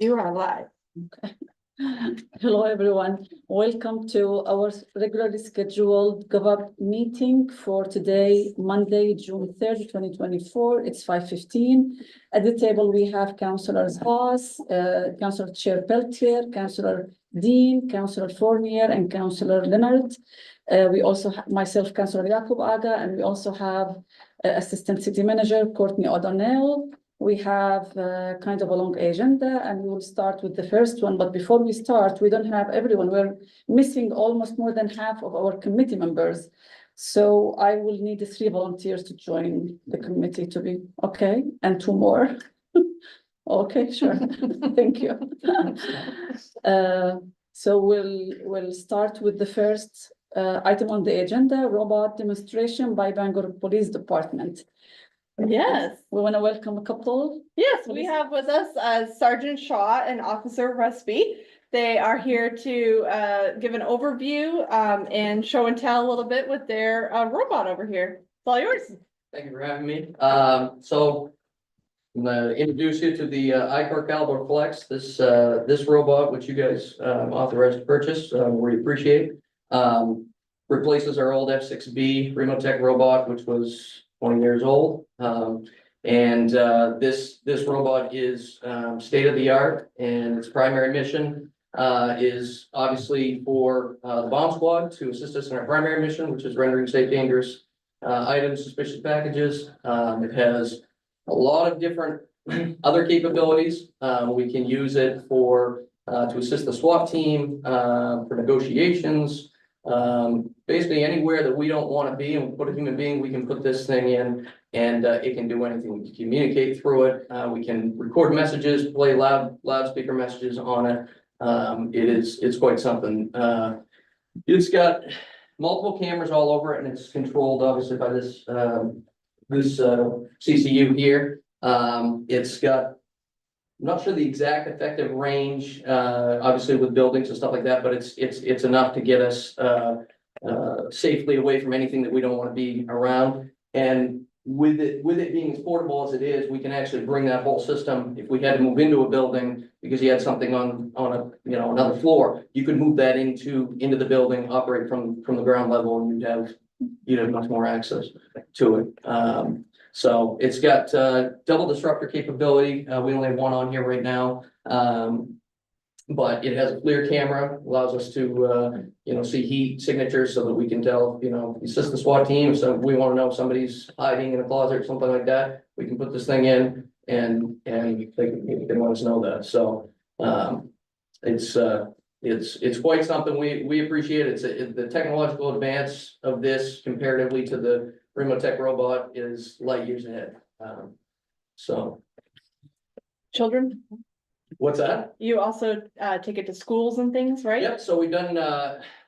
You are live. Hello, everyone. Welcome to our regularly scheduled GovUp meeting for today, Monday, June 3rd, 2024. It's 5:15. At the table, we have Councillors Haas, Councillor Chair Peltier, Councillor Dean, Councillor Fournier, and Councillor Leonard. We also have myself, Councillor Yakub Aga, and we also have Assistant City Manager Courtney O'Donnell. We have kind of a long agenda, and we will start with the first one. But before we start, we don't have everyone. We're missing almost more than half of our committee members. So I will need the 3 volunteers to join the committee to be okay, and 2 more. Okay, sure. Thank you. So we'll start with the first item on the agenda, robot demonstration by Bangor Police Department. Yes, We want to welcome a couple. yes, we have with us Sergeant Shaw and Officer Rusby. They are here to give an overview and show and tell a little bit with their robot over here. It's all yours. Thank you for having me. So I'm gonna introduce you to the Icor Caliber Flex. This robot, which you guys authorized to purchase, we appreciate. Replaces our old F6B Remotech robot, which was 20 years old. This robot is state of the art, and its primary mission is obviously for the bomb squad to assist us in our primary mission, which is rendering safe dangerous items, suspicious packages. It has a lot of different other capabilities. We can use it for to assist the SWAT team for negotiations. Basically anywhere that we don't want to be and put a human being, we can put this thing in, and it can do anything. We can communicate through it. We can record messages, play loudspeaker messages on it. It's quite something. It's got multiple cameras all over it, and it's controlled obviously by this CCU here. It's got, I'm not sure the exact effective range, obviously with buildings and stuff like that, but it's enough to get us safely away from anything that we don't want to be around. And with it being as portable as it is, we can actually bring that whole system. If we had to move into a building because you had something on a another floor, you could move that into the building, operate from the ground level, and you'd have much more access to it. So it's got double disruptor capability. We only have one on here right now. But it has a clear camera, allows us to see heat signatures so that we can tell, assist the SWAT team. So if we want to know if somebody's hiding in a closet or something like that, we can put this thing in and they can let us know that. So it's quite something we appreciate. The technological advance of this comparatively to the Remotech robot is light years ahead. Children, What's that? you also take it to schools and things, right? Yep, so we've done,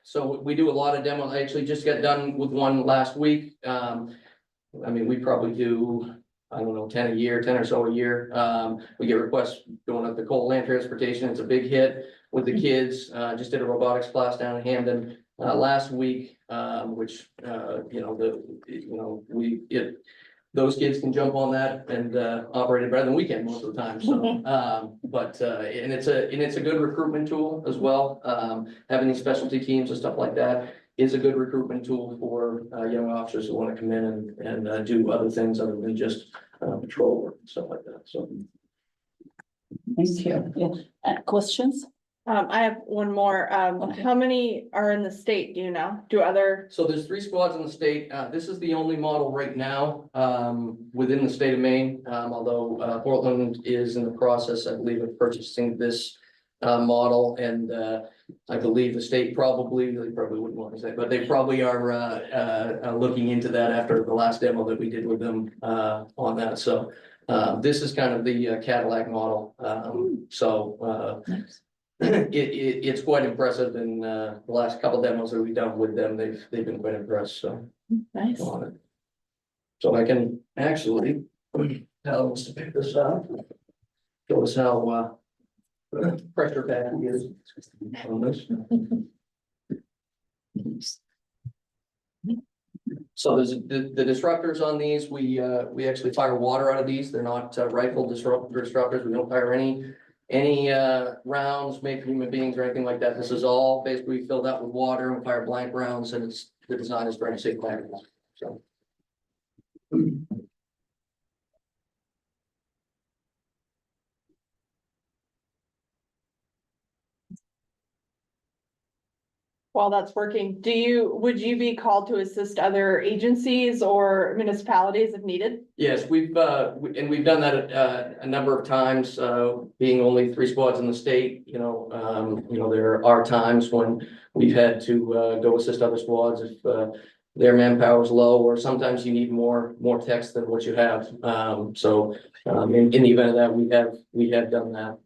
so we do a lot of demos. I actually just got done with one last week. We probably do, I don't know, 10 or so a year. We get requests going up to Coal Land Transportation. It's a big hit with the kids. Just did a robotics class down in Hamden last week, which those kids can jump on that and operate it better than we can most of the time. So, and it's a good recruitment tool as well. Having these specialty teams and stuff like that is a good recruitment tool for young officers who want to come in and do other things other than just patrol work and stuff like that. So, Thank you. Yeah. Questions? I have one more. Okay. How many are in the state? Do you know? So there's 3 squads in the state. This is the only model right now within the state of Maine. Although Portland is in the process, I believe, of purchasing this model, and I believe the state they probably wouldn't want to say, but they probably are looking into that after the last demo that we did with them on that. So this is kind of the Cadillac model. Nice. It's quite impressive, and the last couple demos that we've done with them, they've been quite impressed. So Nice. on it. So I can actually tell us to pick this up. Show us how pressure pack is on this. So there's the disruptors on these. We actually fire water out of these. They're not rifle disruptors. We don't fire any any rounds made for human beings or anything like that. This is all basically filled out with water and fire blank rounds, and it's, the design is for any safe animals, so. While that's working, would you be called to assist other agencies or municipalities if needed? Yes, we've done that a number of times, being only 3 squads in the state, there are times when we've had to go assist other squads if their manpower is low, or sometimes you need more techs than what you have. In the event of that, we have done that.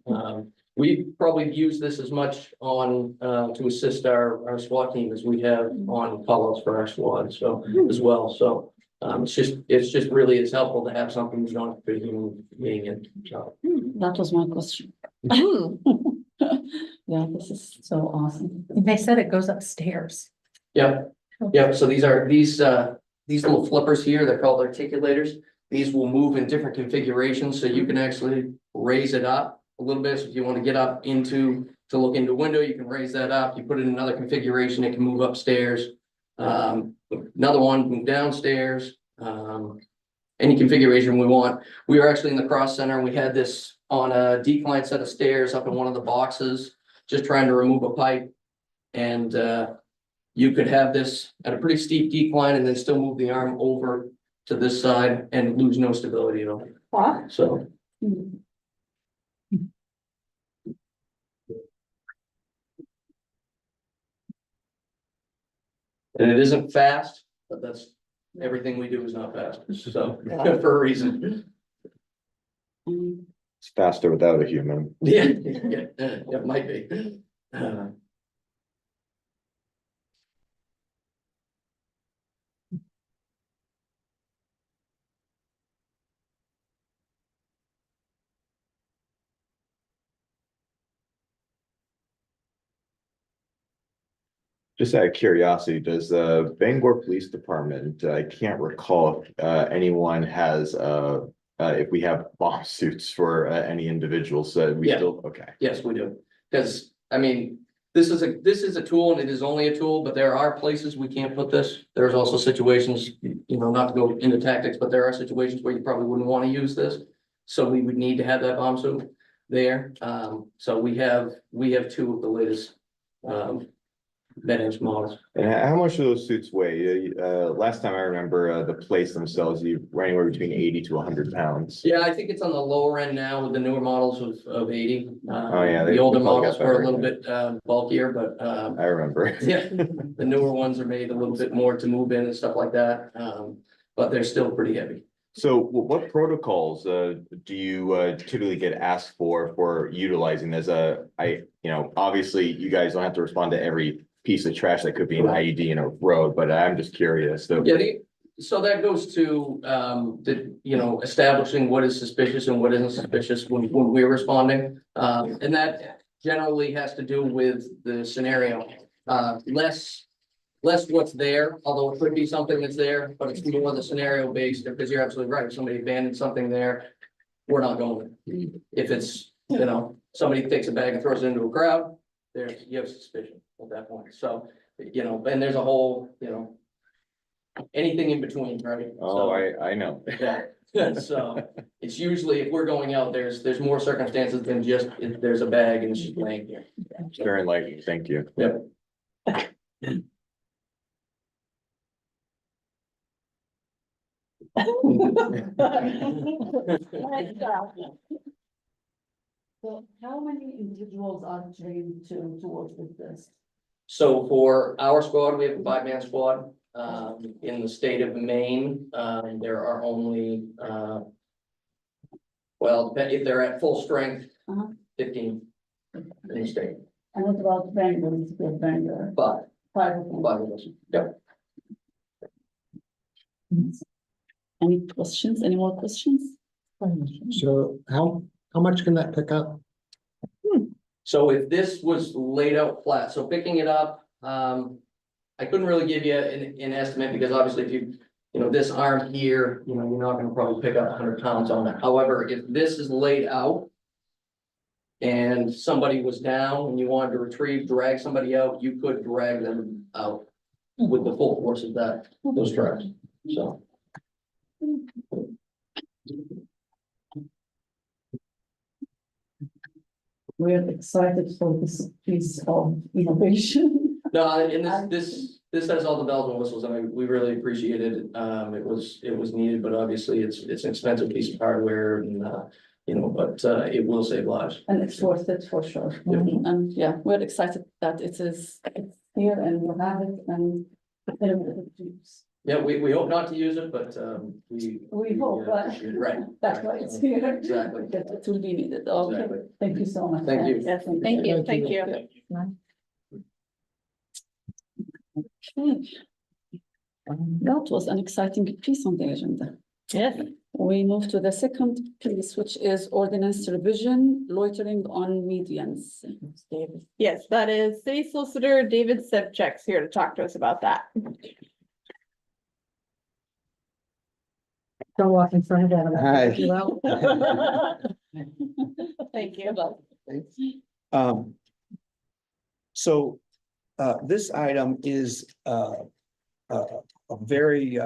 We probably used this as much on to assist our SWAT team as we have on call-outs for our squad, so as well, so. It's just really, it's helpful to have something you don't have to be human being in, so. That was my question. Yeah, this is so awesome. They said it goes upstairs. Yeah, so these little flippers here, they're called articulators. These will move in different configurations, so you can actually raise it up a little bit. So if you want to get up to look into a window, you can raise that up. You put it in another configuration, it can move upstairs. Another one, move downstairs, any configuration we want. We were actually in the cross center. We had this on a decline set of stairs up in one of the boxes, just trying to remove a pipe. And you could have this at a pretty steep decline and then still move the arm over to this side and lose no stability at all. Wow. So. Mm. And it isn't fast, but that's, everything we do is not fast, so, for a reason. Mm. It's faster without a human. Yeah, it might be. Just out of curiosity, does the Bangor Police Department, I can't recall if anyone has if we have bomb suits for any individuals, we Yeah. still, okay. Yes, we do, because, I mean, this is a tool and it is only a tool, but there are places we can't put this. There's also situations, not to go into tactics, but there are situations where you probably wouldn't want to use this. So we would need to have that bomb suit there. So we have 2 of the latest managed models. And how much do those suits weigh? Last time I remember, the plates themselves, you were anywhere between 80 to 100 pounds. Yeah, I think it's on the lower end now with the newer models of 80. Oh, yeah, The older they probably models got were a better. little bit bulkier, but I remember. yeah, the newer ones are made a little bit more to move in and stuff like that. But they're still pretty heavy. So what protocols do you typically get asked for utilizing as obviously you guys don't have to respond to every piece of trash that could be an IED in a road, but I'm just curious. So Yeah, so that goes to establishing what is suspicious and what isn't suspicious when we're responding. And that generally has to do with the scenario. Less what's there, although it could be something that's there, but it's more the scenario based, because you're absolutely right. If somebody abandoned something there, we're not going. If it's, somebody takes a bag and throws it into a crowd, you have suspicion at that point. So, and there's a whole, anything in between, right? Oh, I know. Yeah, so it's usually, if we're going out, there's more circumstances than just if there's a bag and it's just laying here. Very enlightening, thank you. Yep. So how many individuals are trained to work with this? So for our squad, we have a 5-man squad. In the state of Maine, there are only, if they're at full strength, Uh-huh. 15 in the state, And what about Bangor, it's good Bangor, but 5 of them. 5 of us. Yep. Any questions, any more questions? So how much can that pick up? So if this was laid out flat, so picking it up, I couldn't really give you an estimate because obviously if this arm here, you're not gonna probably pick up 100 pounds on it. However, if this is laid out, and somebody was down and you wanted to drag somebody out, you could drag them out with the full force of those trucks, so. We're excited for this piece of innovation. No, and this has all the bells and whistles. I mean, we really appreciate it. It was needed, but obviously it's an expensive piece of hardware and, but it will save lives. And it's worth it for sure. And yeah, we're excited that it's here and we have it and. Yeah, we hope not to use it, but, We hope, but Right. that's why it's here. Exactly. That it will be needed. Okay, Exactly. thank you so much. Thank you. Yes, Thank you, thank you. Okay. That was an exciting piece on the agenda. Yes. We move to the second piece, which is ordinance revision, loitering on medians. Yes, that is City Solicitor David Sevchek's here to talk to us about that. Don't walk in front of that. Hi. You out. Thank you. So, this item is, a very,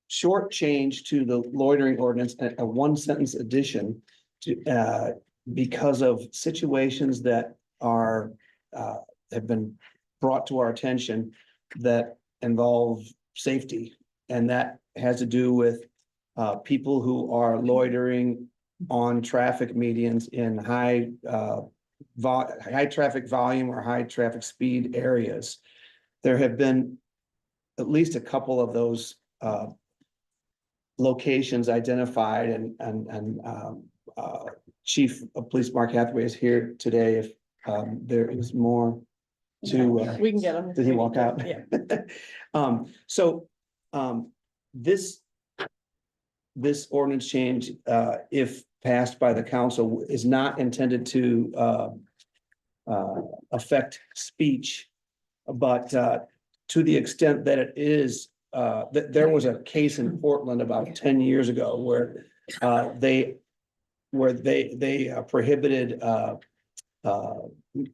short change to the loitering ordinance, a one sentence addition to, because of situations that are, have been brought to our attention that involve safety. And that has to do with, people who are loitering on traffic medians in high traffic volume or high traffic speed areas. There have been at least a couple of those locations identified and Chief of Police Mark Hathaway is here today if there is more to. We can get him. Did he walk out? Yeah. This ordinance change, if passed by the council, is not intended to affect speech. But to the extent that it is, that there was a case in Portland about 10 years ago where they prohibited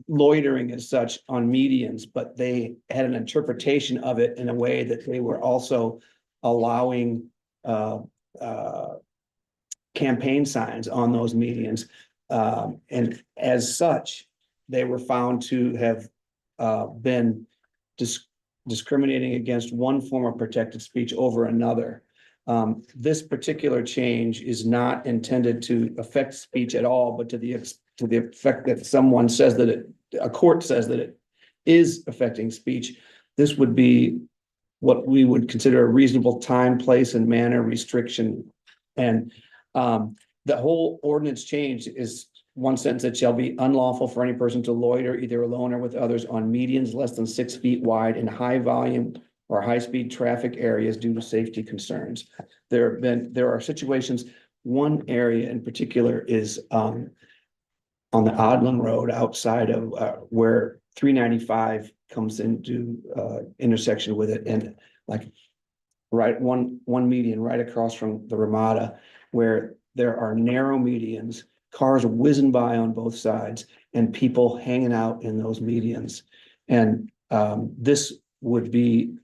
loitering as such on medians, but they had an interpretation of it in a way that they were also allowing campaign signs on those medians. And as such, they were found to have been discriminating against one form of protected speech over another. This particular change is not intended to affect speech at all, but to the effect that someone says that a court says that it is affecting speech. This would be what we would consider a reasonable time, place, and manner restriction. And the whole ordinance change is one sentence: that shall be unlawful for any person to loiter either alone or with others on medians less than 6 feet wide in high volume or high speed traffic areas due to safety concerns. There are situations, one area in particular is on the Odland Road outside of where 395 comes into intersection with it, and like right one median right across from the Ramada, where there are narrow medians, cars whizzing by on both sides, and people hanging out in those medians. And this would be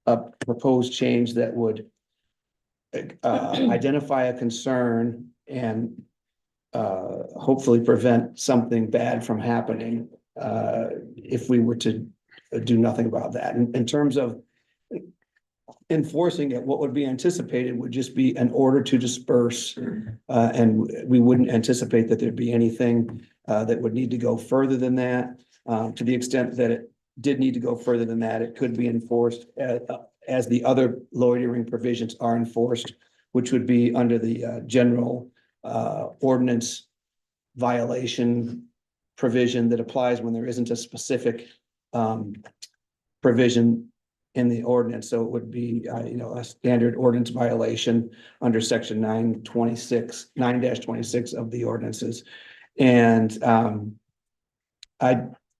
a proposed change that would identify a concern and hopefully prevent something bad from happening if we were to do nothing about that. In terms of enforcing it, what would be anticipated would just be an order to disperse. And we wouldn't anticipate that there'd be anything that would need to go further than that. To the extent that it did need to go further than that, it could be enforced as the other loitering provisions are enforced, which would be under the general ordinance violation provision that applies when there isn't a specific provision in the ordinance. So it would be, a standard ordinance violation under section 9-26 of the ordinances. And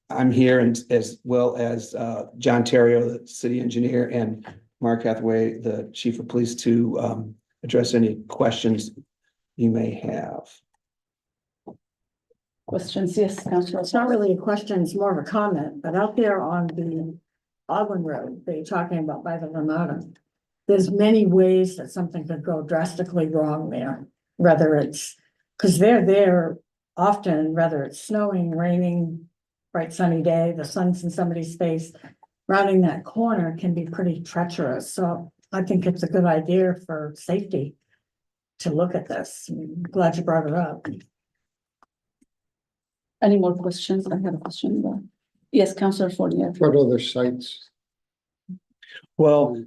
I'm here and as well as John Terrio, the city engineer, and Mark Hathaway, the chief of police, to address any questions you may have. Questions? Yes, Councilor. It's not really a question, it's more of a comment, but out there on the Ogden Road, they're talking about by the Ramada. There's many ways that something could go drastically wrong there, whether it's, because they're there often, whether it's snowing, raining, bright sunny day, the sun's in somebody's face. Rounding that corner can be pretty treacherous, so I think it's a good idea for safety to look at this. I'm glad you brought it up. Any more questions? I have a question. Yes, Councilor Fournier. What other sites? Well,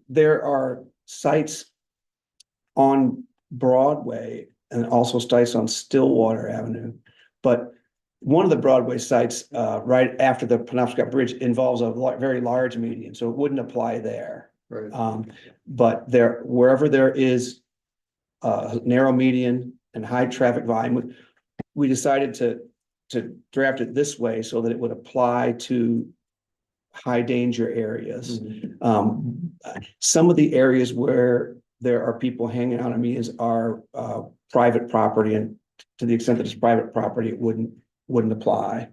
there are sites on Broadway and also sites on Stillwater Avenue. But one of the Broadway sites, right after the Penobscot Bridge involves a very large median, so it wouldn't apply there. Right. But wherever there is a narrow median and high traffic volume, we decided to draft it this way so that it would apply to high danger areas. Some of the areas where there are people hanging out on medians are private property, and to the extent that it's private property, it wouldn't apply.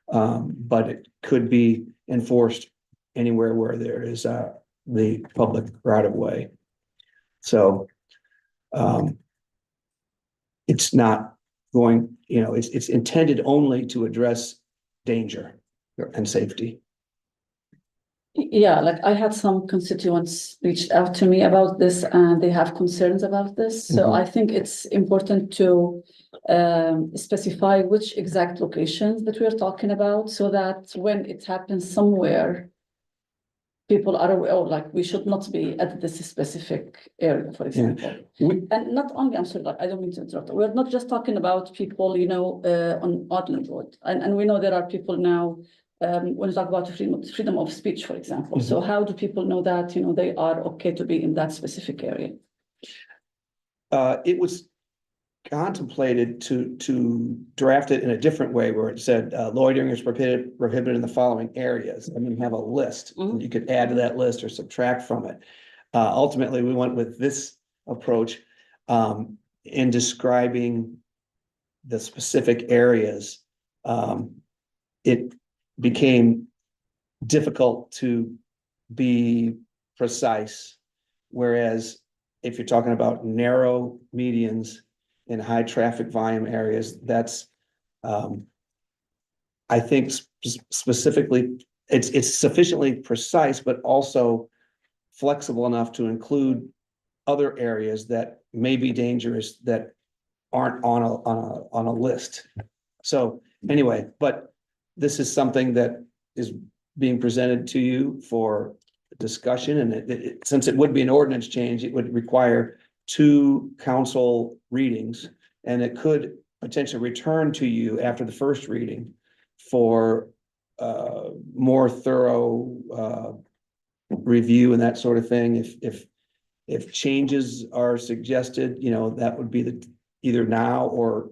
But it could be enforced anywhere where there is the public right of way. So it's not going, it's intended only to address danger and safety. Yeah, like I had some constituents reached out to me about this and they have concerns about this. So Mhm. I think it's important to specify which exact locations that we're talking about so that when it happens somewhere, people are aware, oh, like we should not be at this specific area, for example. And not only, I'm sorry, like, I don't mean to interrupt. We're not just talking about people, on Ogden Road. And we know there are people now, when we talk about freedom of speech, for example. So how do people know that, they are okay to be in that specific area? It was contemplated to draft it in a different way where it said loitering is prohibited in the following areas. I mean, have a list. Mhm. You could add to that list or subtract from it. Ultimately, we went with this approach in describing the specific areas. It became difficult to be precise, whereas if you're talking about narrow medians in high traffic volume areas, that's I think specifically, it's sufficiently precise, but also flexible enough to include other areas that may be dangerous that aren't on a list. So anyway, but this is something that is being presented to you for discussion, and since it would be an ordinance change, it would require 2 council readings, and it could potentially return to you after the first reading for more thorough review and that sort of thing. If changes are suggested, that would be either now or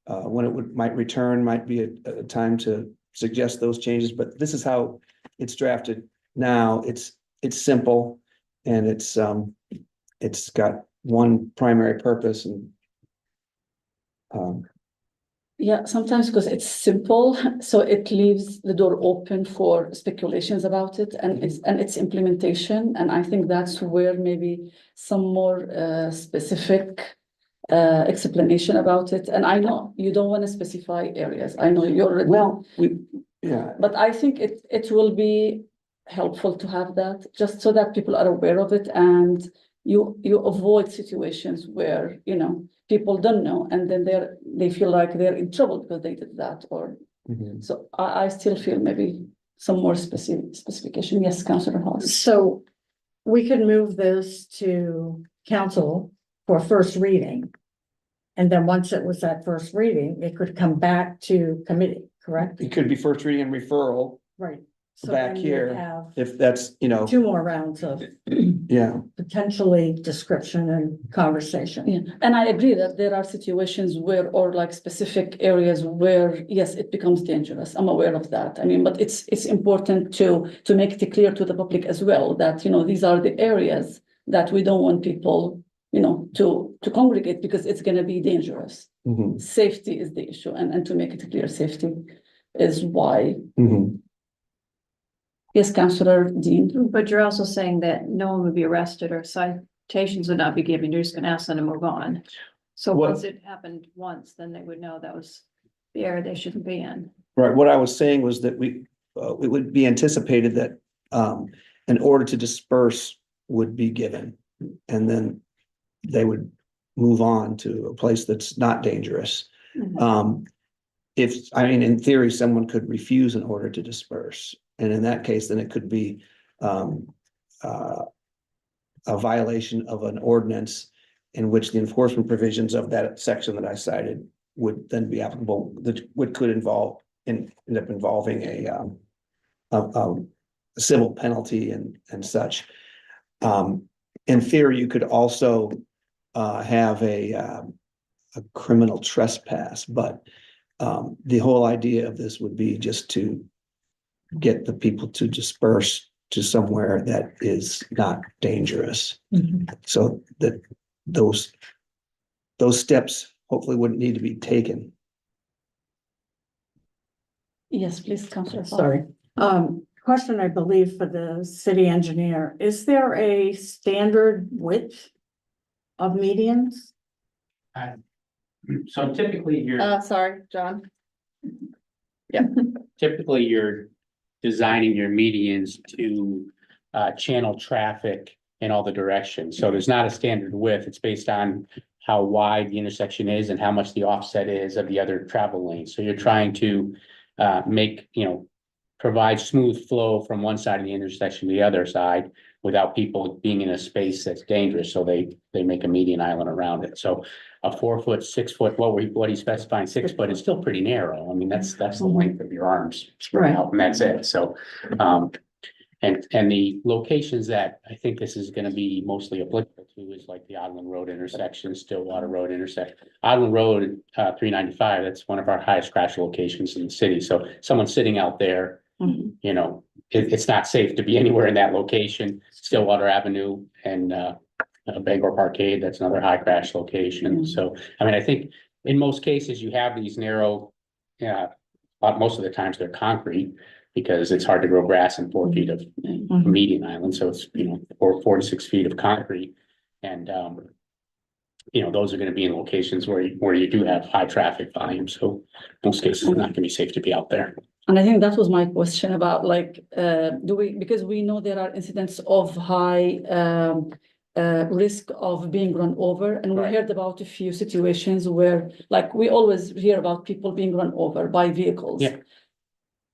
when it might return might be a time to suggest those changes. But this is how it's drafted now. It's simple, and it's got one primary purpose, and Yeah, sometimes because it's simple, so it leaves the door open for speculations about it and its implementation. And I think that's where maybe some more specific explanation about it. And I know you don't want to specify areas. I know you're yeah. but I think it will be helpful to have that, just so that people are aware of it, and you avoid situations where, people don't know, and then they feel like they're in trouble because they did that, or so I still feel maybe some more specification. Yes, Councilor Hawes. So we could move this to council for first reading. And then once it was that first reading, it could come back to committee, correct? It could be first reading and referral Right. So back then you'd here, have if that's, 2 more rounds of yeah. potentially description and conversation. Yeah, and I agree that there are situations where, or like specific areas where, yes, it becomes dangerous. I'm aware of that. I mean, but it's important to make it clear to the public as well that, these are the areas that we don't want people, to to congregate because it's gonna be dangerous. Mhm, Safety is the issue, and to make it clear, safety is why. mhm. Yes, Councillor Dean. But you're also saying that no one would be arrested or citations would not be given, you're just gonna ask them to move on. So What- once it happened once, then they would know that was the area they shouldn't be in. Right, what I was saying was that it would be anticipated that, an order to disperse would be given. And then they would move on to a place that's not dangerous. I mean, in theory, someone could refuse an order to disperse, and in that case, then it could be, a violation of an ordinance in which the enforcement provisions of that section that I cited would then be applicable, that could end up involving a civil penalty and such. In theory, you could also have a criminal trespass, but the whole idea of this would be just to get the people to disperse to somewhere that is not dangerous. So that those steps hopefully wouldn't need to be taken. Yes, please, Councillor. Hall. Sorry. Question, I believe, for the city engineer. Is there a standard width of medians? So typically you're, Sorry, John. typically you're designing your medians to channel traffic in all the directions. So there's not a standard width. It's based on how wide the intersection is and how much the offset is of the other travel lanes. So you're trying to provide smooth flow from one side of the intersection to the other side without people being in a space that's dangerous. So they make a median island around it. So a 4 foot, 6 foot, what he's specifying, 6 foot is still pretty narrow. I mean, that's the length of your arms spread out, and that's it. So, and the locations that I think this is gonna be mostly applicable to is like the Odland Road intersection, Stillwater Road intersection. Odland Road, 395, that's one of our highest crash locations in the city. So someone sitting out there, you know, it's not safe to be anywhere in that location. Stillwater Avenue and Bangor Parkade, that's another high crash location. So, I mean, I think in most cases you have these narrow, most of the times they're concrete because it's hard to grow grass in 4 feet of median island. So it's, 4 to 6 feet of concrete. And, those are going to be in locations where you do have high traffic volume. So most cases it's not going to be safe to be out there. And I think that was my question about because we know there are incidents of high risk of being run over, and we Right. heard about a few situations where, like, we always hear about people being run over by vehicles. Yeah.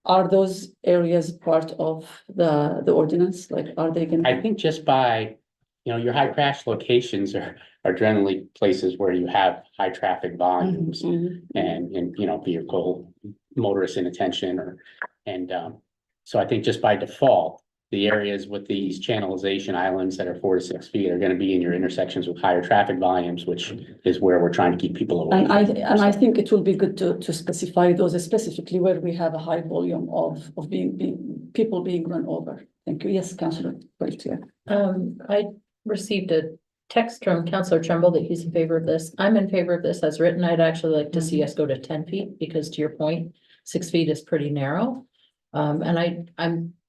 Are those areas part of the ordinance? Like, are they gonna? I think just by, your high crash locations are generally places where you have high traffic volumes and vehicle motorist inattention so I think just by default, the areas with these channelization islands that are 4 to 6 feet are going to be in your intersections with higher traffic volumes, which is where we're trying to keep people away. And I think it will be good to specify those specifically where we have a high volume of people being run over. Thank you. Yes, Councillor Pelletier. I received a text from Councillor Trumbull that he's in favor of this. I'm in favor of this as written. I'd actually like to see us go to 10 feet because to your point, 6 feet is pretty narrow. And I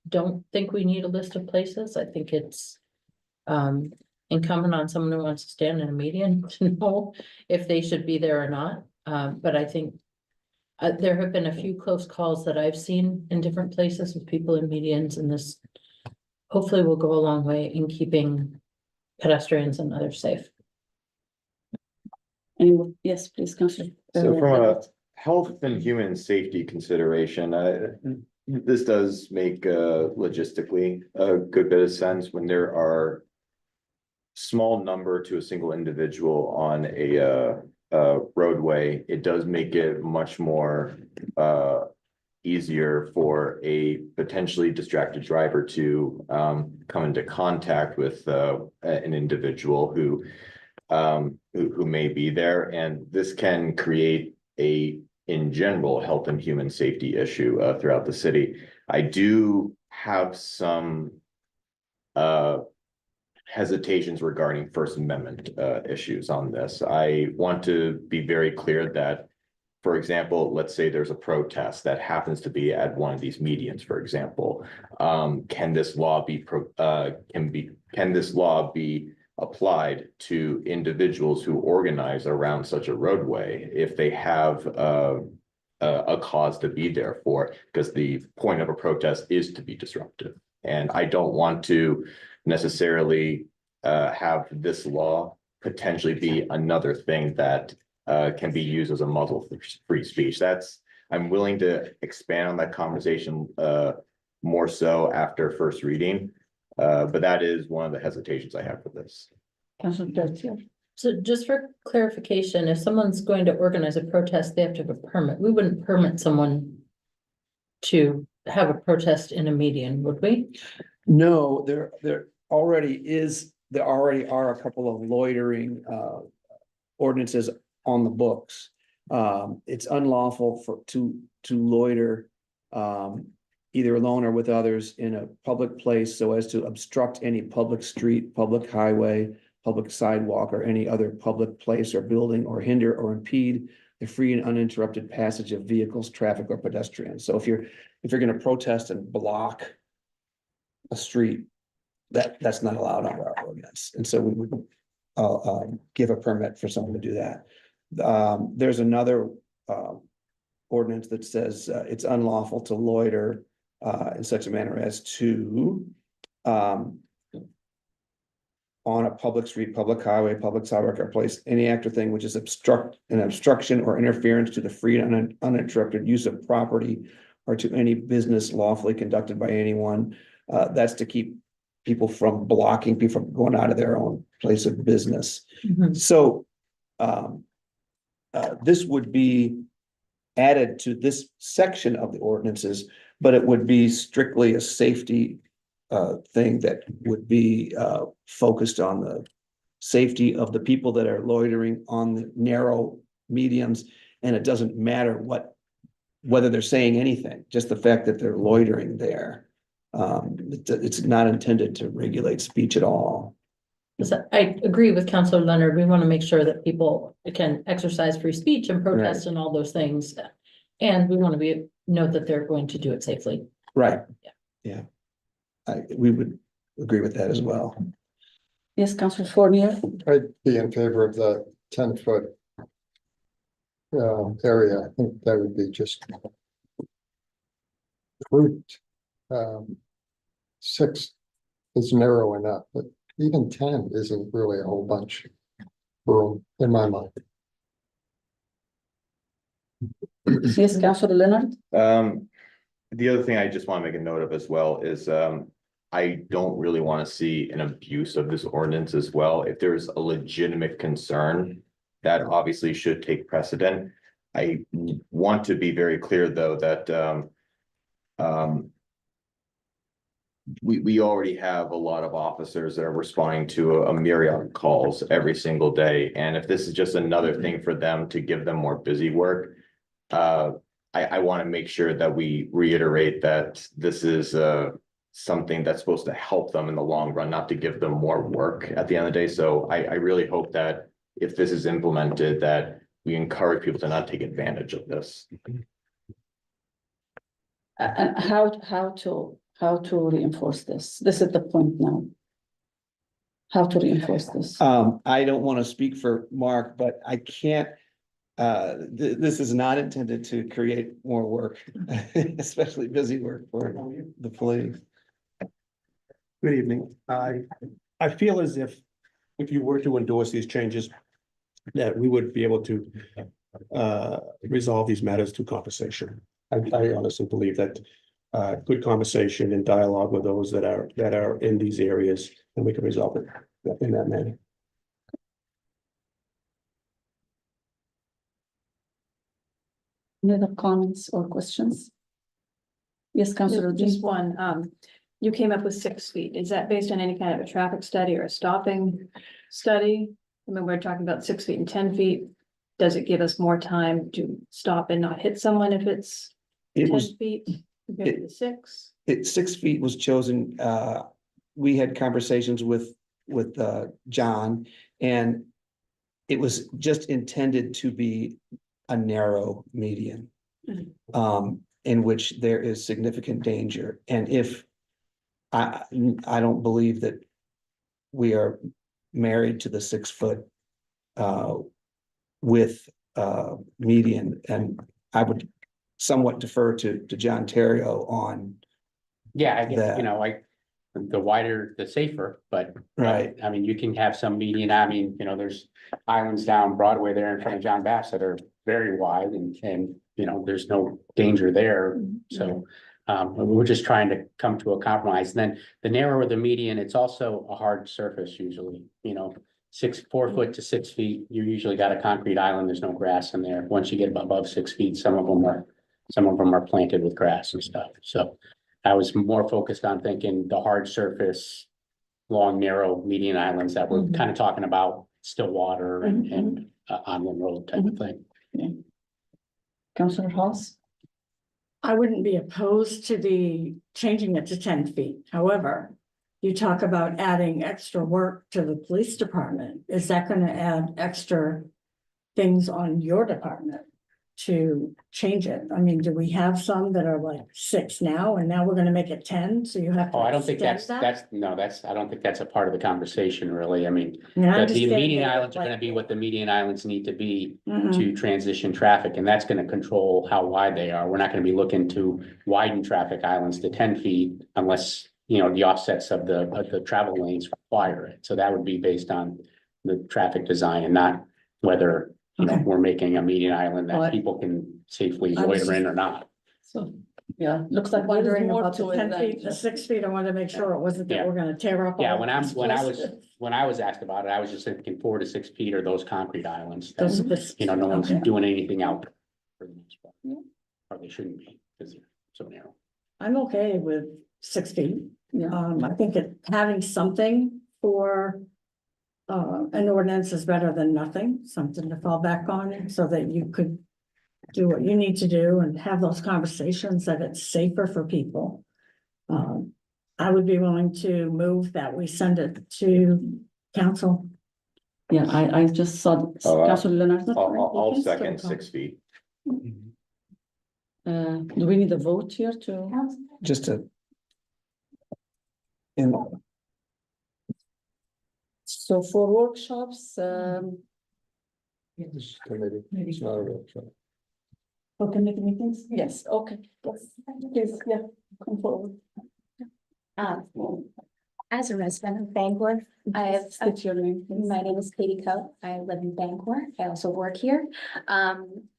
don't think we need a list of places. I think it's incumbent on someone who wants to stand in a median to know if they should be there or not. But I think there have been a few close calls that I've seen in different places with people in medians, and this hopefully will go a long way in keeping pedestrians and others safe. Anyone? Yes, please, Councillor. So from a health and human safety consideration, this does make logistically a good bit of sense when there are small number to a single individual on a roadway. It does make it much more easier for a potentially distracted driver to come into contact with an individual who may be there, and this can create in general health and human safety issue throughout the city. I do have some hesitations regarding First Amendment issues on this. I want to be very clear that, for example, let's say there's a protest that happens to be at one of these medians, for example. Can this law be applied to individuals who organize around such a roadway if they have a cause to be there for? Because the point of a protest is to be disruptive. And I don't want to necessarily have this law potentially be another thing that can be used as a muzzle for free speech. I'm willing to expand on that conversation more so after first reading. But that is one of the hesitations I have for this. Councilor Pelletier. So just for clarification, if someone's going to organize a protest, they have to have a permit. We wouldn't permit someone to have a protest in a median, would we? No, there already are a couple of loitering ordinances on the books. It's unlawful to loiter either alone or with others in a public place so as to obstruct any public street, public highway, public sidewalk, or any other public place or building, or hinder or impede the free and uninterrupted passage of vehicles, traffic, or pedestrians. So if you're gonna protest and block a street, that's not allowed under our ordinance. And so we would give a permit for someone to do that. There's another ordinance that says it's unlawful to loiter in such a manner as to on a public street, public highway, public sidewalk, or place any act or thing which is an obstruction or interference to the free and uninterrupted use of property or to any business lawfully conducted by anyone. That's to keep people from blocking people from going out of their own place of business. So this would be added to this section of the ordinances, but it would be strictly a safety thing that would be focused on the safety of the people that are loitering on the narrow mediums. And it doesn't matter whether they're saying anything, just the fact that they're loitering there. It's not intended to regulate speech at all. I agree with Councilor Leonard. We want to make sure that people can exercise free speech and protest and all those things. And we want to note that they're going to do it safely. Right. Yeah. We would agree with that as well. Yes, Councilor Fournier. I'd be in favor of the 10-foot area. I think that would be just prudent. 6 is narrow enough, but even 10 isn't really a whole bunch room in my mind. Yes, Councilor Leonard. The other thing I just want to make a note of as well is I don't really want to see an abuse of this ordinance as well. If there's a legitimate concern, that obviously should take precedent. I want to be very clear, though, that we already have a lot of officers that are responding to a myriad of calls every single day. And if this is just another thing for them to give them more busy work, I want to make sure that we reiterate that this is something that's supposed to help them in the long run, not to give them more work at the end of the day. So I really hope that if this is implemented, that we encourage people to not take advantage of this. And how to reinforce this? This is the point now. How to reinforce this? I don't want to speak for Mark, but I can't. This is not intended to create more work, especially busy work for the police. Good evening. I feel as if you were to endorse these changes, that we would be able to resolve these matters through conversation. I honestly believe that good conversation and dialogue with those that are in these areas, and we can resolve it in that manner. Any other comments or questions? Yes, Councilor. Just one, you came up with 6 feet. Is that based on any kind of a traffic study or a stopping study? I mean, we're talking about 6 feet and 10 feet. Does it give us more time to stop and not hit someone if it's 10 feet compared to 6? 6 feet was chosen. We had conversations with John, and it was just intended to be a narrow median. In which there is significant danger, and if I don't believe that we are married to the 6 foot with median, and I would somewhat defer to John Terrio on, Yeah, I guess, That- you know, like, the wider, the safer, but. Right. I mean, you can have some median, I mean, you know, there's islands down Broadway there in front of John Bass that are very wide and, you know, there's no danger there, so. We're just trying to come to a compromise, and then the narrower the median, it's also a hard surface usually, you know. 4 foot to 6 feet, you usually got a concrete island, there's no grass in there. Once you get above 6 feet, some of them are planted with grass and stuff, so. I was more focused on thinking the hard surface, long, narrow median islands that we're kind of talking about, still water and on the road type of thing. Councillor Halls? I wouldn't be opposed to the changing it to 10 feet. However, you talk about adding extra work to the police department. Is that gonna add extra things on your department to change it? I mean, do we have some that are like 6 now, and now we're gonna make it 10, so you have to Oh, I don't think extend that's, that? I don't think that's a part of the conversation, really. I mean, I mean, I the understand median that, islands are like- gonna be what the median islands need to be Mhm. to transition traffic, and that's gonna control how wide they are. We're not gonna be looking to widen traffic islands to 10 feet unless, you know, the offsets of the travel lanes require it. So that would be based on the traffic design and not whether, you know, Okay. we're making a median island Alright. that people can safely I was loiter in just- or not. So, yeah, looks like there is Wondering more about to the it 10 than feet, the just- 6 feet. I wanted to make sure it wasn't that Yeah. we're gonna tear up. Yeah, all when these places. I was asked about it, I was just thinking 4 to 6 feet are those concrete islands. that, Those are the- You know, no one's okay. doing anything out there for the most part. Yeah. Or they shouldn't be, because they're so narrow. I'm okay with 6 feet. Yeah. I think having something for an ordinance is better than nothing, something to fall back on, so that you could do what you need to do and have those conversations that it's safer for people. I would be willing to move that we send it to council. Yeah, I just saw Oh, Councillor Leonard. I'll second 6 feet. Do we need a vote here to? just to. In, So for workshops, This committee, it's not a workshop. for committee meetings? Yes, okay, yes, please, yeah, come forward. As a resident of Bangor, I have, State your name, please. my name is Katie Coe. I live in Bangor. I also work here.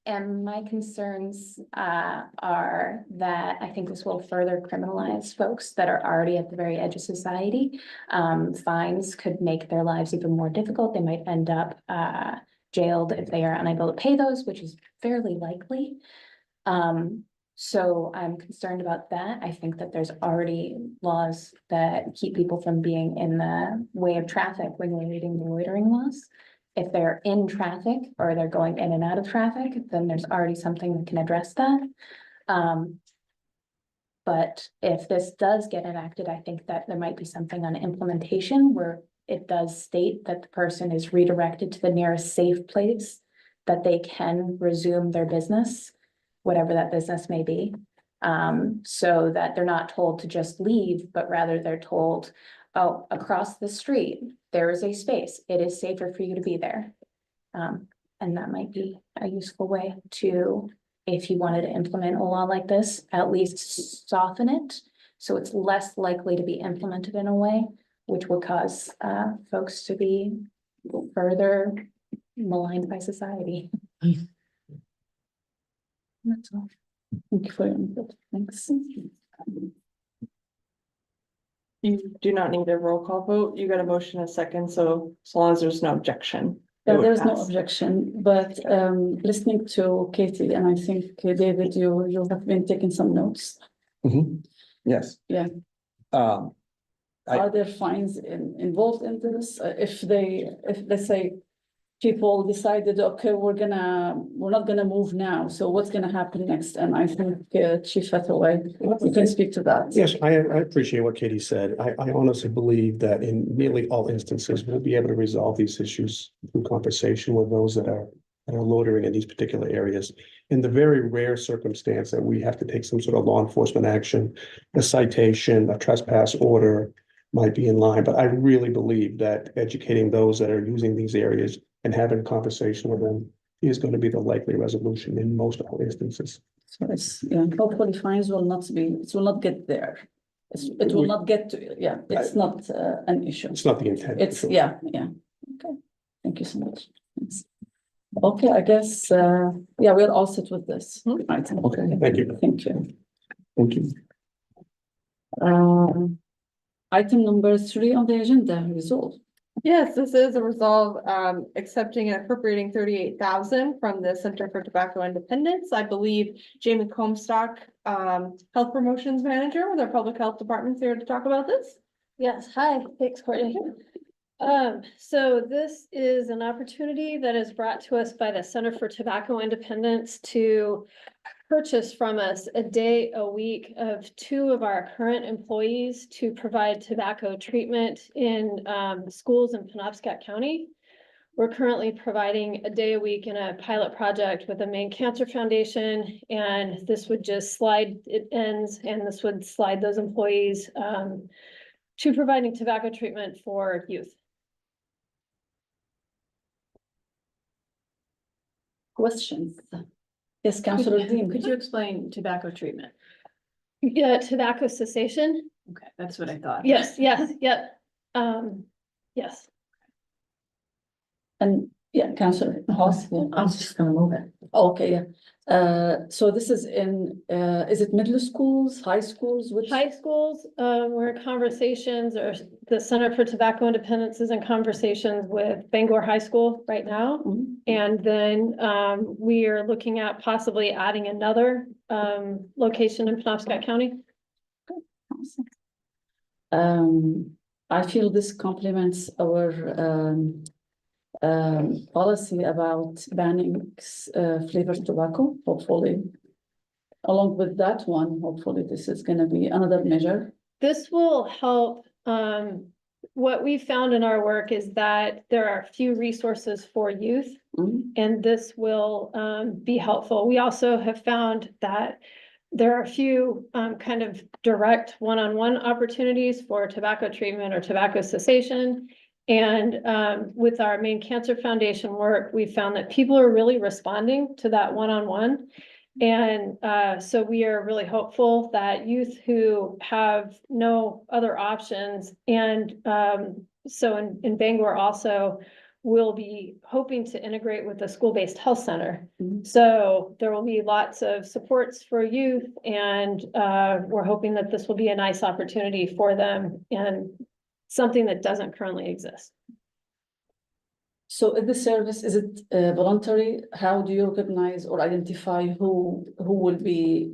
And my concerns are that I think this will further criminalize folks that are already at the very edge of society. Fines could make their lives even more difficult. They might end up jailed if they are unable to pay those, which is fairly likely. So I'm concerned about that. I think that there's already laws that keep people from being in the way of traffic when you're reading the loitering laws. If they're in traffic or they're going in and out of traffic, then there's already something that can address that. But if this does get enacted, I think that there might be something on implementation where it does state that the person is redirected to the nearest safe place that they can resume their business, whatever that business may be. So that they're not told to just leave, but rather they're told, oh, across the street, there is a space. It is safer for you to be there. And that might be a useful way to, if you wanted to implement a law like this, at least soften it. So it's less likely to be implemented in a way which would cause folks to be further maligned by society. That's all. Thank you for your input, thanks. You do not need a roll call vote. You got a motion, a second, so as long as there's no objection. it Yeah, would there's no pass. objection, but listening to Katie, and I think David, you have been taking some notes. yes. Yeah. I- Are there fines involved in this? If let's say, people decided, okay, we're not gonna move now, so what's gonna happen next? And I think Chief Hathaway, you can speak to that. Yes, I appreciate what Katie said. I honestly believe that in nearly all instances, we'll be able to resolve these issues through conversation with those that are loitering in these particular areas. In the very rare circumstance that we have to take some sort of law enforcement action, a citation, a trespass order might be in line, but I really believe that educating those that are using these areas and having a conversation with them is going to be the likely resolution in most all instances. So it's, yeah, hopefully fines will not get there. It will not get to, yeah, it's not an issue. It's not the intent. It's, yeah. Okay, thank you so much. Thanks. Okay, I guess, yeah, we're all set with this item. Okay, thank you. Thank you. Thank you. Item number 3 on the agenda, resolve. Yes, this is a resolve, accepting and appropriating 38,000 from the Center for Tobacco Independence. I believe Jamie Comstock, Health Promotions Manager with our Public Health Department's here to talk about this. Yes, hi, thanks, Courtney. So this is an opportunity that is brought to us by the Center for Tobacco Independence to purchase from us a day a week of 2 of our current employees to provide tobacco treatment in schools in Penobscot County. We're currently providing a day a week in a pilot project with the Maine Cancer Foundation, and this would just slide, it ends, and this would slide those employees to providing tobacco treatment for youth. Questions? Yes, Councilor Dean. Could you explain tobacco treatment? Yeah, tobacco cessation. Okay, that's what I thought. Yes, yes, yep. Yes. And yeah, Councilor Hoss. Yeah. I was just gonna move it. Okay, yeah. So this is in, is it middle schools, high schools? Which? High schools, we're in conversations, or the Center for Tobacco Independence is in conversations with Bangor High School right now. Mhm. And then, we are looking at possibly adding another, location in Penobscot County. I feel this complements our policy about banning flavored tobacco, hopefully. Along with that one, hopefully this is gonna be another measure. This will help, what we found in our work is that there are few resources for youth, Mhm. and this will, be helpful. We also have found that there are a few, kind of direct one-on-one opportunities for tobacco treatment or tobacco cessation. And with our Maine Cancer Foundation work, we found that people are really responding to that one-on-one. And so we are really hopeful that youth who have no other options, and so in Bangor also, will be hoping to integrate with the school-based health center. Mhm. So there will be lots of supports for youth, and we're hoping that this will be a nice opportunity for them and something that doesn't currently exist. So in the service, is it voluntary? How do you recognize or identify who will be,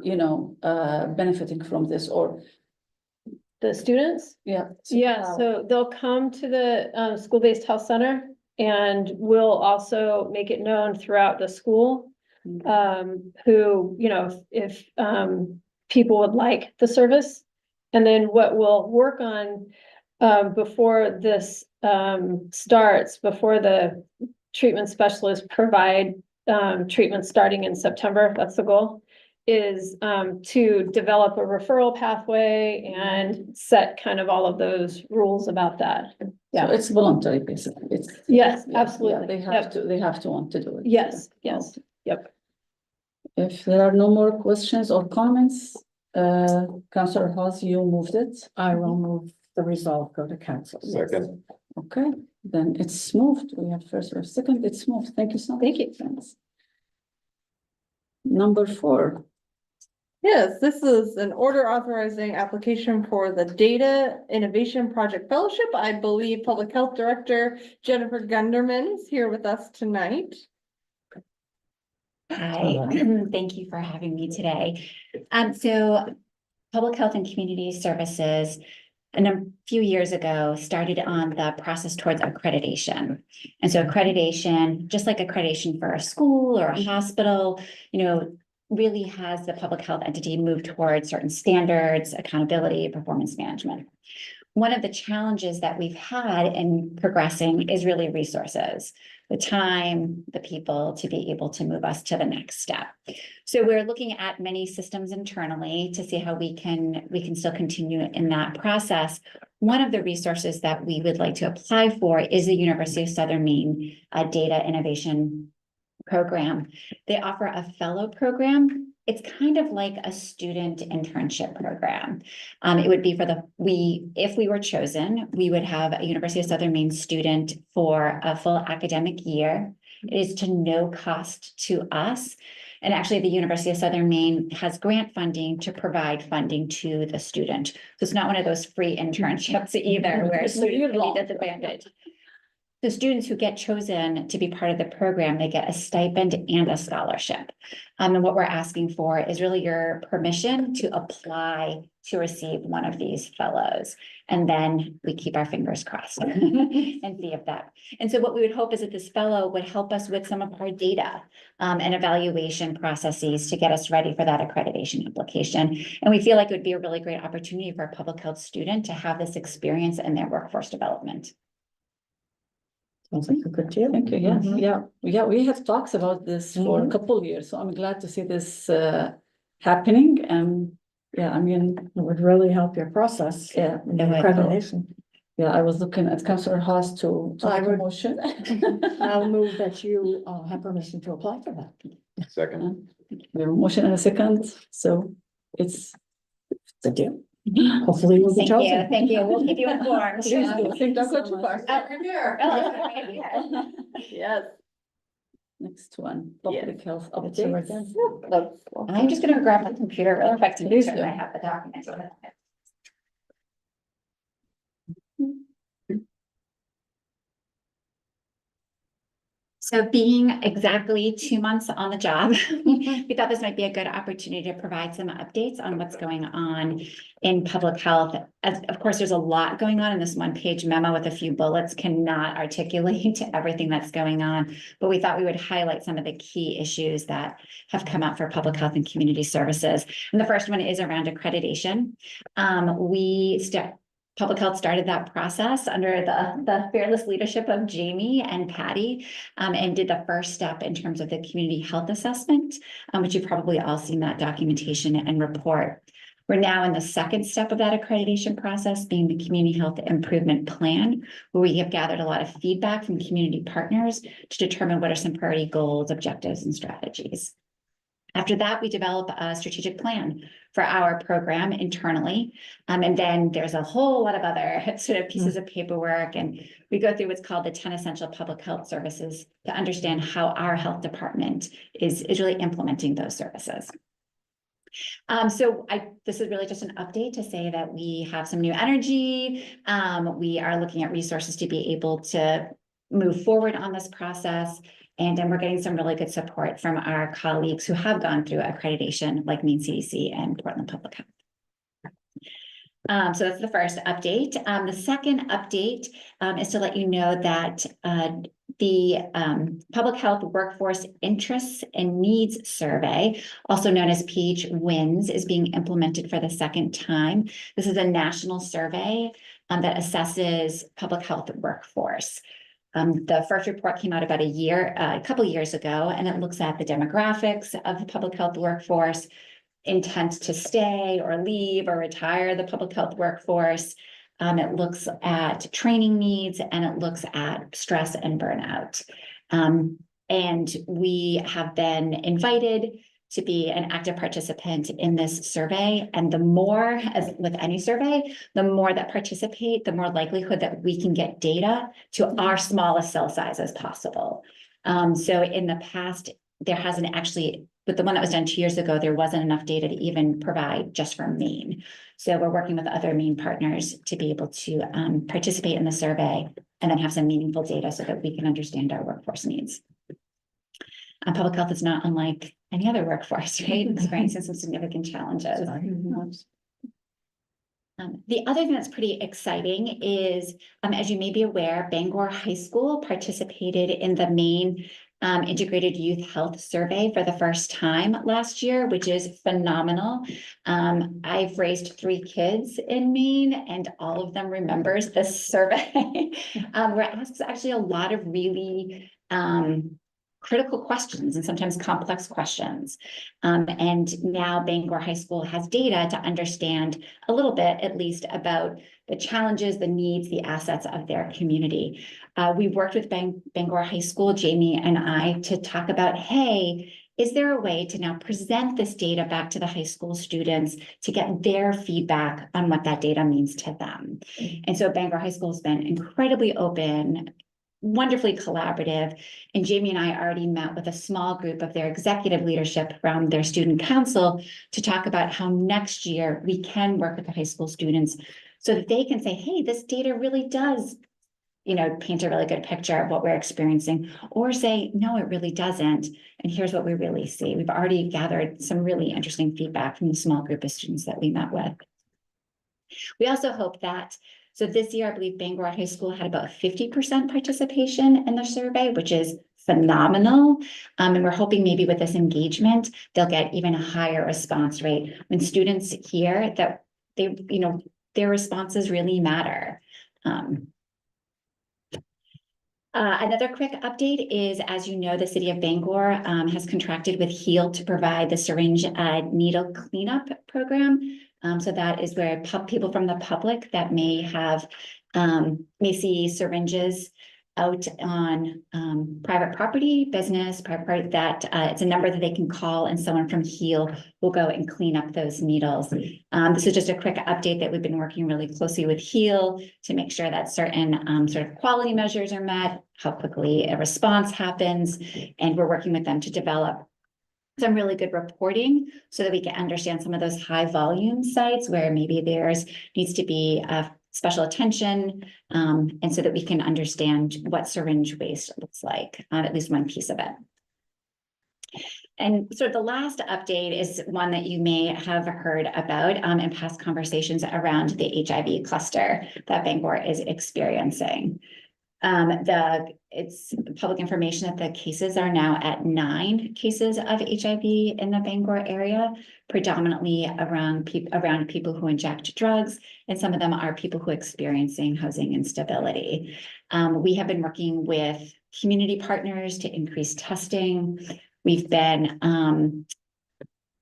benefiting from this, or? The students? Yeah. Yeah, how? so they'll come to the school-based health center, and we'll also make it known throughout the school. Who, if people would like the service. And then what we'll work on before this starts, before the treatment specialists provide treatment starting in September, that's the goal, is to develop a referral pathway and set kind of all of those rules about that. So Yeah, it's voluntary, basically. It's. yes, Yeah, absolutely. They Yep. have to want to do it. Yes, Yeah. yes, Okay. yep. If there are no more questions or comments, Councilor Hawes, you moved it. I will move the resolve, go to council. Second. Okay, then it's moved. We have first or second, it's moved. Thank you so much. Thank you. Thanks. Number 4. Yes, this is an order authorizing application for the Data Innovation Project Fellowship. I believe Public Health Director Jennifer Gunderman is here with us tonight. Hi, thank you for having me today. So Public Health and Community Services few years ago, started on the process towards accreditation. And so accreditation, just like accreditation for a school or a hospital, really has the public health entity move towards certain standards, accountability, performance management. One of the challenges that we've had in progressing is really resources, the time, the people to be able to move us to the next step. So we're looking at many systems internally to see how we can still continue in that process. One of the resources that we would like to apply for is the University of Southern Maine Data Innovation Program. They offer a fellow program. It's kind of like a student internship program. It would be if we were chosen, we would have a University of Southern Maine student for a full academic year. It is to no cost to us. And actually, the University of Southern Maine has grant funding to provide funding to the student. So it's not one of those free internships either, where students can be disadvantaged. The students who get chosen to be part of the program, they get a stipend and a scholarship. And what we're asking for is really your permission to apply to receive one of these fellows. And then we keep our fingers crossed and see if that. And so what we would hope is that this fellow would help us with some of our data and evaluation processes to get us ready for that accreditation application. And we feel like it would be a really great opportunity for a public health student to have this experience in their workforce development. Sounds like a good deal. Thank you. Yeah, we have talks about this for a couple of years, so I'm glad to see this happening. And yeah, I mean, It would really help your process. yeah, in the accreditation. yeah, I was looking at Councillor Haas to I make a would- motion. I'll move that you have permission to apply for that. Second. We have a motion and a second, so it's The deal. Hopefully you'll be Thank you, chosen. thank you. We'll keep you informed. Please do. Thank you so much. Right here. Oh, Yes. Next one, public health updates. I'm just gonna grab my computer real quick to make Please sure do. that I have the documents with it. So being exactly 2 months on the job, we thought this might be a good opportunity to provide some updates on what's going on in public health. As, of course, there's a lot going on in this one-page memo with a few bullets cannot articulate everything that's going on, but we thought we would highlight some of the key issues that have come up for public health and community services. And the first one is around accreditation. Public Health started that process under the fearless leadership of Jamie and Patty, and did the first step in terms of the community health assessment, which you've probably all seen that documentation and report. We're now in the second step of that accreditation process, being the Community Health Improvement Plan, where we have gathered a lot of feedback from community partners to determine what are some priority goals, objectives, and strategies. After that, we develop a strategic plan for our program internally. And then there's a whole lot of other sort of pieces of paperwork, and we go through what's called the 10 essential public health services to understand how our health department is really implementing those services. This is really just an update to say that we have some new energy. We are looking at resources to be able to move forward on this process. And then we're getting some really good support from our colleagues who have gone through accreditation, like Maine CDC and Portland Public Health. So that's the first update. The second update is to let you know that the Public Health Workforce Interests and Needs Survey, also known as PHWINS, is being implemented for the second time. This is a national survey that assesses public health workforce. The first report came out about a couple years ago, and it looks at the demographics of the public health workforce, intent to stay or leave or retire the public health workforce. It looks at training needs, and it looks at stress and burnout. And we have been invited to be an active participant in this survey. And the more, as with any survey, the more that participate, the more likelihood that we can get data to our smallest cell size as possible. So in the past, there hasn't actually, with the one that was done 2 years ago, there wasn't enough data to even provide just for Maine. So we're working with other Maine partners to be able to participate in the survey and then have some meaningful data so that we can understand our workforce needs. Public health is not unlike any other workforce, right? Experiencing some significant challenges. The other thing that's pretty exciting is, as you may be aware, Bangor High School participated in the Maine Integrated Youth Health Survey for the first time last year, which is phenomenal. I've raised 3 kids in Maine and all of them remembers this survey. Where it asks actually a lot of really critical questions and sometimes complex questions. And now Bangor High School has data to understand a little bit, at least, about the challenges, the needs, the assets of their community. We worked with Bangor High School, Jamie and I, to talk about, hey, is there a way to now present this data back to the high school students to get their feedback on what that data means to them? And so Bangor High School has been incredibly open, wonderfully collaborative. And Jamie and I already met with a small group of their executive leadership from their student council to talk about how next year we can work with the high school students so that they can say, hey, this data really does, paint a really good picture of what we're experiencing, or say, no, it really doesn't. And here's what we really see. We've already gathered some really interesting feedback from the small group of students that we met with. We also hope that, so this year, I believe Bangor High School had about 50% participation in the survey, which is phenomenal. And we're hoping maybe with this engagement, they'll get even a higher response rate when students hear that they, their responses really matter. Another quick update is, as you know, the city of Bangor has contracted with HEAL to provide the syringe needle cleanup program. So that is where people from the public that may see syringes out on private property, business, private, that it's a number that they can call and someone from HEAL will go and clean up those needles. This is just a quick update that we've been working really closely with HEAL to make sure that certain sort of quality measures are met, how quickly a response happens, and we're working with them to develop some really good reporting so that we can understand some of those high volume sites where maybe needs to be special attention, and so that we can understand what syringe waste looks like, at least one piece of it. And so the last update is one that you may have heard about in past conversations around the HIV cluster that Bangor is experiencing. It's public information that the cases are now at 9 cases of HIV in the Bangor area, predominantly around people who inject drugs, and some of them are people who are experiencing housing instability. We have been working with community partners to increase testing. We've been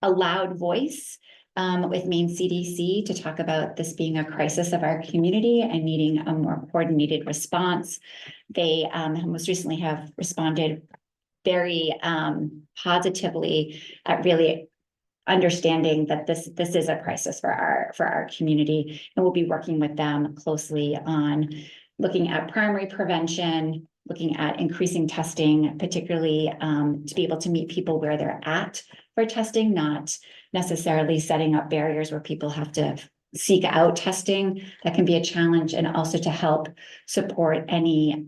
a loud voice with Maine CDC to talk about this being a crisis of our community and needing a more coordinated response. They most recently have responded very positively at really understanding that this is a crisis for our community, and we'll be working with them closely on looking at primary prevention, looking at increasing testing, particularly to be able to meet people where they're at for testing, not necessarily setting up barriers where people have to seek out testing. That can be a challenge, and also to help support any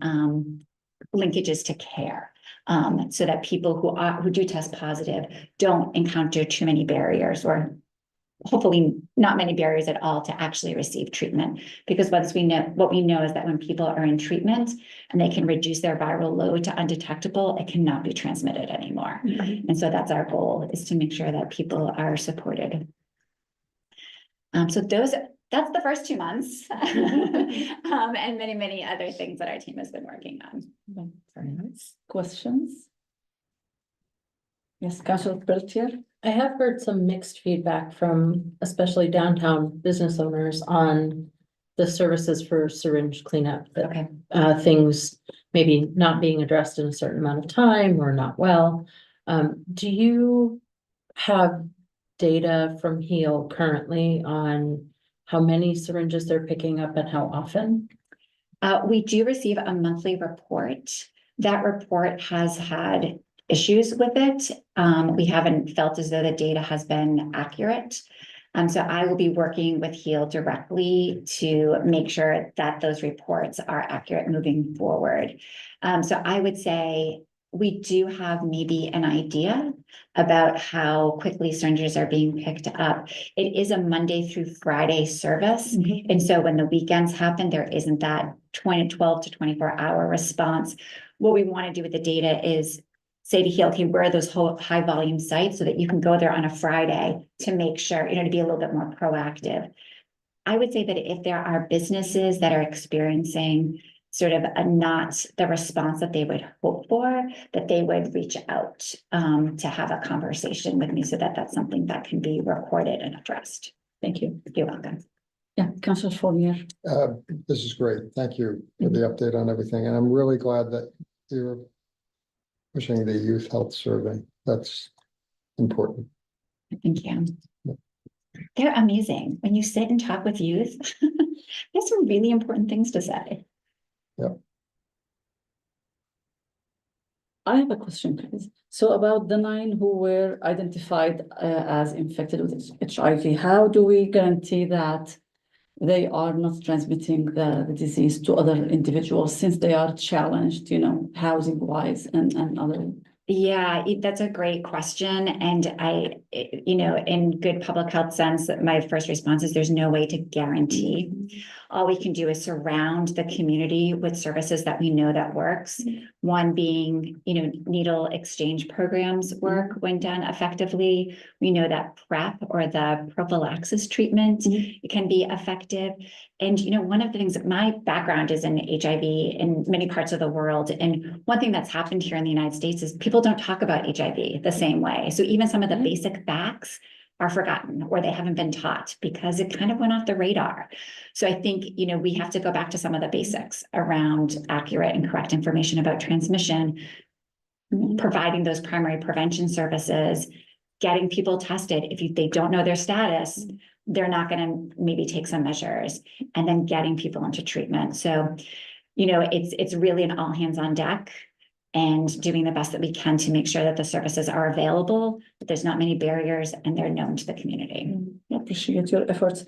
linkages to care, so that people who do test positive don't encounter too many barriers, or hopefully not many barriers at all, to actually receive treatment. Because what we know is that when people are in treatment and they can reduce their viral load to undetectable, it cannot be transmitted anymore. Mm-hmm. And so that's our goal, is to make sure that people are supported. So that's the first 2 months, and many, many other things that our team has been working on. Very nice. Questions? Yes, Councilor Pelletier. I have heard some mixed feedback from especially downtown business owners on the services for syringe cleanup. That, okay. Things maybe not being addressed in a certain amount of time or not well. Do you have data from HEAL currently on how many syringes they're picking up and how often? We do receive a monthly report. That report has had issues with it. We haven't felt as though the data has been accurate. So I will be working with HEAL directly to make sure that those reports are accurate moving forward. So I would say we do have maybe an idea about how quickly strangers are being picked up. It is a Monday through Friday service. And so when the weekends happen, there isn't that 12 to 24-hour response. What we want to do with the data is say to Heal, okay, where are those high volume sites so that you can go there on a Friday to make sure, to be a little bit more proactive. I would say that if there are businesses that are experiencing sort of not the response that they would hope for, that they would reach out to have a conversation with me so that that's something that can be recorded and addressed. Thank you. You're welcome. Yeah, Councilor Fournier. This is great. Thank you for the update on everything. And I'm really glad that you're pushing the youth health survey. That's important. Thank you. They're amazing. When you sit and talk with youth, there's some really important things to say. I have a question, please. So about the 9 who were identified as infected with HIV, how do we guarantee that they are not transmitting the disease to other individuals since they are challenged, housing wise and other? Yeah, that's a great question. And in good public health sense, my first response is there's no way to guarantee. All we can do is surround the community with services that we know that works. One being, needle exchange programs work when done effectively. We know that PrEP or the prophylaxis treatment it can be effective. And, one of the things that my background is in HIV in many parts of the world. And one thing that's happened here in the United States is people don't talk about HIV the same way. So even some of the basic facts are forgotten or they haven't been taught because it kind of went off the radar. So I think, we have to go back to some of the basics around accurate and correct information about transmission, providing those primary prevention services, getting people tested. If they don't know their status, they're not going to maybe take some measures, and then getting people into treatment. So, it's really an all hands on deck and doing the best that we can to make sure that the services are available, but there's not many barriers and they're known to the community. I appreciate your efforts.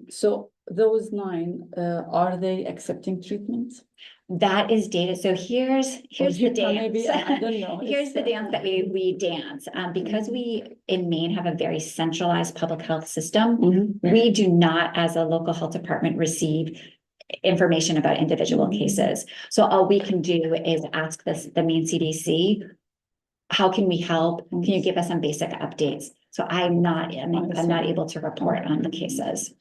So those 9, are they accepting treatment? That is data. So here's the dance. Maybe, I don't know. Here's the dance that we dance. Because we in Maine have a very centralized public health system, we do not, as a local health department, receive information about individual cases. So all we can do is ask the Maine CDC, how can we help? Can you give us some basic updates? So I'm not able to report on the cases.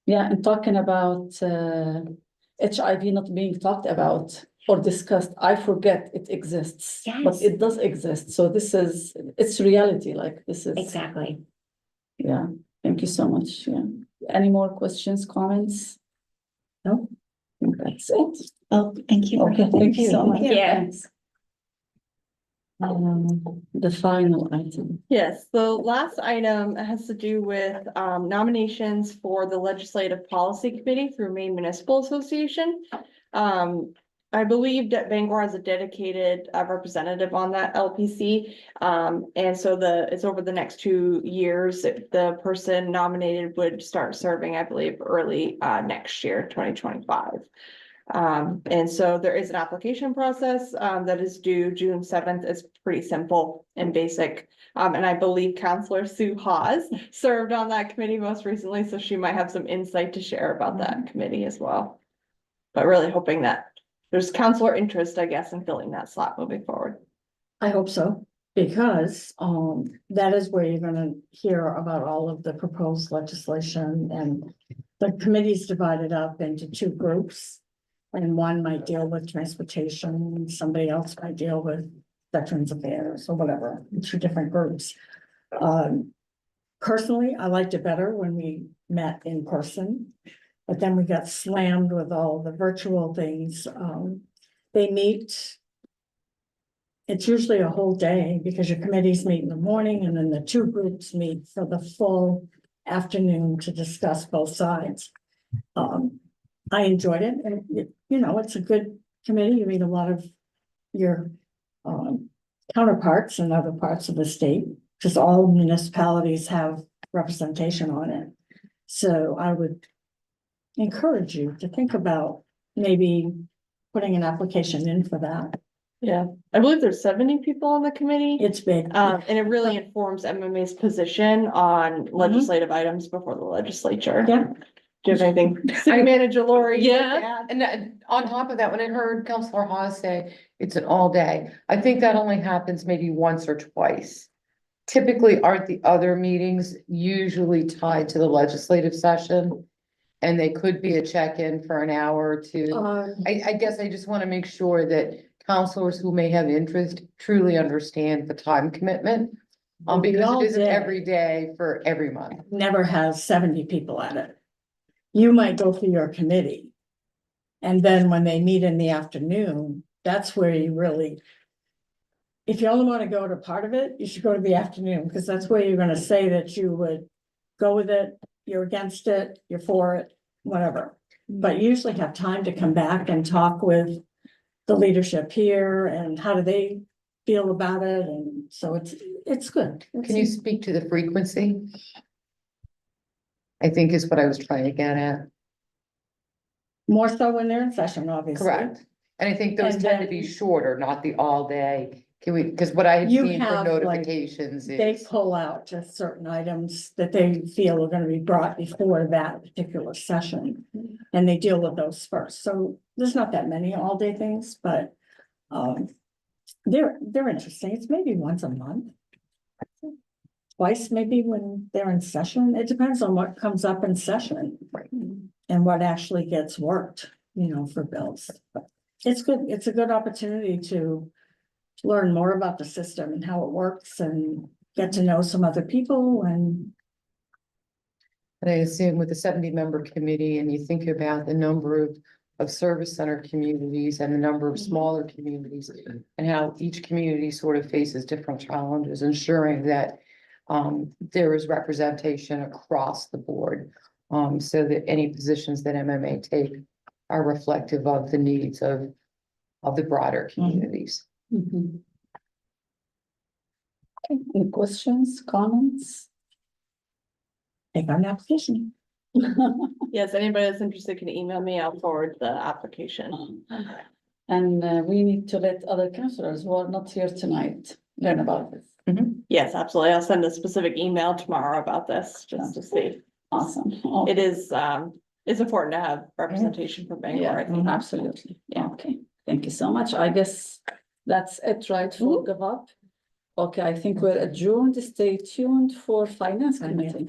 Yeah, and talking about HIV not being talked about or discussed, I forget it exists, but Yes. it does exist. So it's reality, like this is. Exactly. Yeah, thank you so much. Yeah. Any more questions, comments? No? I think that's it. Oh, thank you. Okay, thank you so much. Yeah. Thanks. The final item. Yes, the last item has to do with nominations for the Legislative Policy Committee through Maine Municipal Association. I believe that Bangor has a dedicated representative on that LPC. And so it's over the next 2 years, the person nominated would start serving, I believe, early next year, 2025. And so there is an application process that is due June 7th. It's pretty simple and basic. And I believe Counselor Sue Hawes served on that committee most recently, so she might have some insight to share about that committee as well. But really hoping that there's counselor interest, I guess, in filling that slot moving forward. I hope so, because that is where you're gonna hear about all of the proposed legislation, and the committee's divided up into 2 groups. And one might deal with transportation, and somebody else might deal with Veterans Affairs or whatever, 2 different groups. Personally, I liked it better when we met in person, but then we got slammed with all the virtual things. They meet. It's usually a whole day because your committees meet in the morning and then the 2 groups meet for the full afternoon to discuss both sides. I enjoyed it, and it's a good committee. You meet a lot of your counterparts in other parts of the state, because all municipalities have representation on it. So I would encourage you to think about maybe putting an application in for that. Yeah, I believe there's 70 people on the committee. It's big. And it really informs MMA's position on legislative items before the legislature. Yeah. Do you have anything, City Manager Lori? you'd like to Yeah, add? and on top of that, when I heard Counselor Hawes say it's an all day, I think that only happens maybe once or twice. Typically, aren't the other meetings usually tied to the legislative session? And they could be a check-in for an hour or two. I guess I just want to make sure that counselors who may have interest truly understand the time commitment. Because all it isn't day. every day for every month. Never has 70 people at it. You might go for your committee. And then when they meet in the afternoon, that's where you really. If you only want to go to part of it, you should go to the afternoon, because that's where you're gonna say that you would go with it, you're against it, you're for it, whatever. But you usually have time to come back and talk with the leadership here and how do they feel about it, and so it's good. Can you speak to the frequency? I think is what I was trying to get at. More so when they're in session, obviously. Correct. And I think those And tend to be then- shorter, not the all day. Can we, because what I had You seen for have, like, notifications They is, pull out just certain items that they feel are gonna be brought before that particular session. And they deal with those first, so there's not that many all-day things, but. They're interesting, it's maybe once a month. Twice maybe when they're in session, it depends on what comes up in session. Right. And what actually gets worked, for bills, but it's good, it's a good opportunity to. Learn more about the system and how it works and get to know some other people and. and I assume with the 70-member committee and you think about the number of service center communities and the number of smaller communities and how each community sort of faces different challenges, ensuring that there is representation across the board, so that any positions that MMA take are reflective of the needs of the broader communities. Mhm. Okay, any questions, comments? Take on an application. Yes, anybody that's interested can email me. I'll forward the application. And we need to let other councillors who are not here tonight learn about this. Yes, absolutely. I'll send a specific email tomorrow about this, just to see. Awesome. It is, it's important to have representation from Bangor, I think. Absolutely. Yeah, okay. Thank you so much. I guess that's it, right, for GovUp? Okay, I think we're adjourned. Stay tuned for Finance Committee.